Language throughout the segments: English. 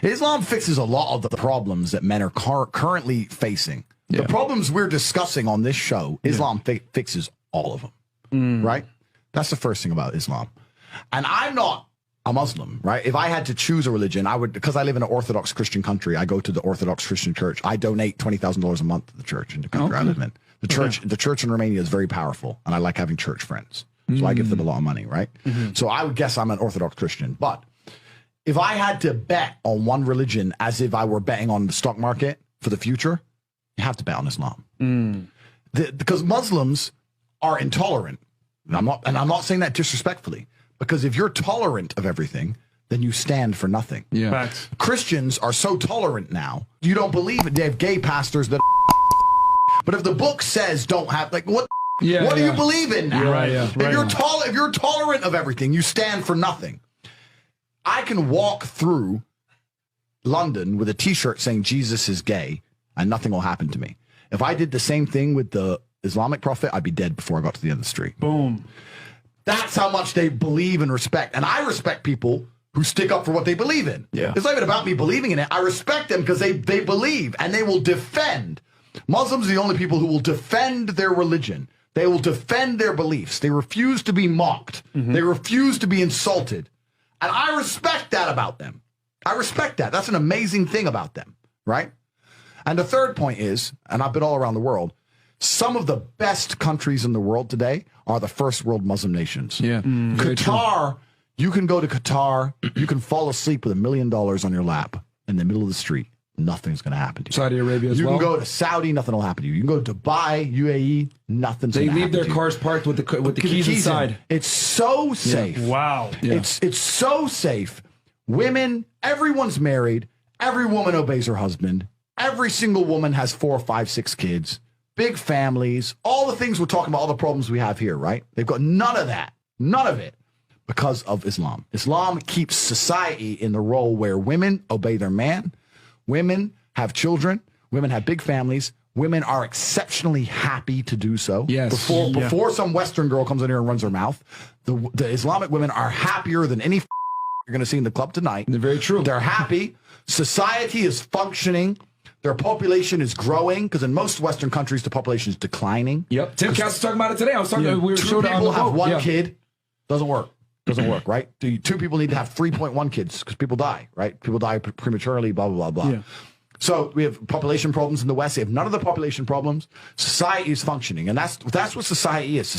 Islam fixes a lot of the problems that men are currently facing. Yeah. The problems we're discussing on this show, Islam fixes all of them, right? That's the first thing about Islam. And I'm not a Muslim, right? If I had to choose a religion, I would, because I live in an Orthodox Christian country, I go to the Orthodox Christian church. I donate $20,000 a month to the church in the country I live in. The church in Romania is very powerful, and I like having church friends. So I give them a lot of money, right? So I would guess I'm an Orthodox Christian. But if I had to bet on one religion as if I were betting on the stock market for the future, you have to bet on Islam. Because Muslims are intolerant. And I'm not saying that disrespectfully. Because if you're tolerant of everything, then you stand for nothing. Yeah. Facts. Christians are so tolerant now. You don't believe it. They have gay pastors that. But if the book says don't have, like, what do you believe in now? Right, yeah. If you're tolerant of everything, you stand for nothing. I can walk through London with a T-shirt saying Jesus is gay, and nothing will happen to me. If I did the same thing with the Islamic prophet, I'd be dead before I got to the end of the street. Boom. That's how much they believe and respect. And I respect people who stick up for what they believe in. Yeah. It's not even about me believing in it. I respect them because they believe and they will defend. Muslims are the only people who will defend their religion. They will defend their beliefs. They refuse to be mocked. They refuse to be insulted. And I respect that about them. I respect that. That's an amazing thing about them, right? And the third point is, and I've been all around the world, some of the best countries in the world today are the first world Muslim nations. Yeah. Qatar, you can go to Qatar, you can fall asleep with $1 million on your lap in the middle of the street. Nothing's going to happen to you. Saudi Arabia as you well. You can go to Saudi, nothing will happen to you. You can go to Dubai, UAE, nothing's going to happen to you. They leave their cars parked with the keys inside. It's so safe. Yeah. Wow. Yeah. It's so safe. Women, everyone's married. Every woman obeys her husband. Every single woman has 4, 5, 6 kids. Big families. All the things we're talking about, all the problems we have here, right? They've got none of that. None of it. Because of Islam. Islam keeps society in the role where women obey their man. Women have children. Women have big families. Women are exceptionally happy to do so. Yes. Before some Western girl comes in here and runs her mouth, the Islamic women are happier than any you're going to see in the club tonight. They're very true. They're happy. Society is functioning. Their population is growing because in most Western countries, the population is declining. Yep. Tim Cass was talking about it today. I was talking. We were 2 people have 1 Yeah. kid. Doesn't work. Doesn't work, right? 2 people need to have 3.1 kids because people die, right? People die prematurely, blah, blah, blah, blah. Yeah. So we have population problems in the West. They have none of the population problems. Society is functioning. And that's what society is.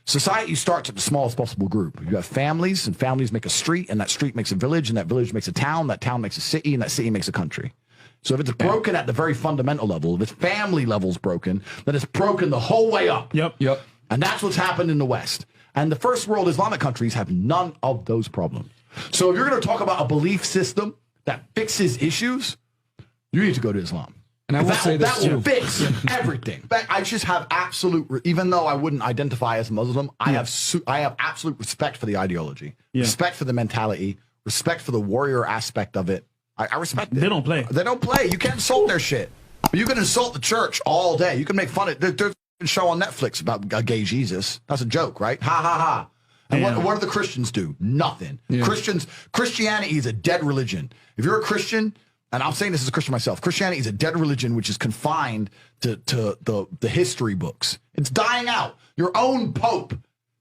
Society starts at the smallest possible group. You have families, and families make a street, and that street makes a village, and that village makes a town, that town makes a city, and that city makes a country. So if it's broken at the very fundamental level, if its family level's broken, then it's broken the whole way up. Yep. And that's what's happened in the West. And the first world Islamic countries have none of those problems. So if you're going to talk about a belief system that fixes issues, you need to go to Islam. And I will say this that will too. fix everything. I just have absolute, even though I wouldn't identify as Muslim, I have absolute respect for the ideology, respect for the mentality, respect for the warrior aspect of it. I respect it. They don't play. They don't play. You can't insult their shit. But you can insult the church all day. You can make fun of it. There's a show on Netflix about a gay Jesus. That's a joke, right? Ha, ha, ha. And what do the Christians do? Nothing. Yeah. Christianity is a dead religion. If you're a Christian, and I'm saying this as a Christian myself, Christianity is a dead religion which is confined to the history books. It's dying out. Your own Pope.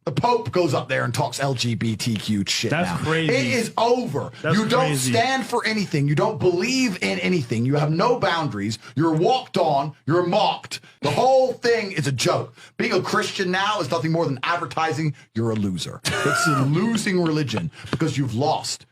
The Pope goes up there and talks LGBTQ shit now. That's crazy. It is over. That's you don't crazy. stand for anything. You don't believe in anything. You have no boundaries. You're walked on. You're mocked. The whole thing is a joke. Being a Christian now is nothing more than advertising. You're a loser. It's a losing religion because you've lost.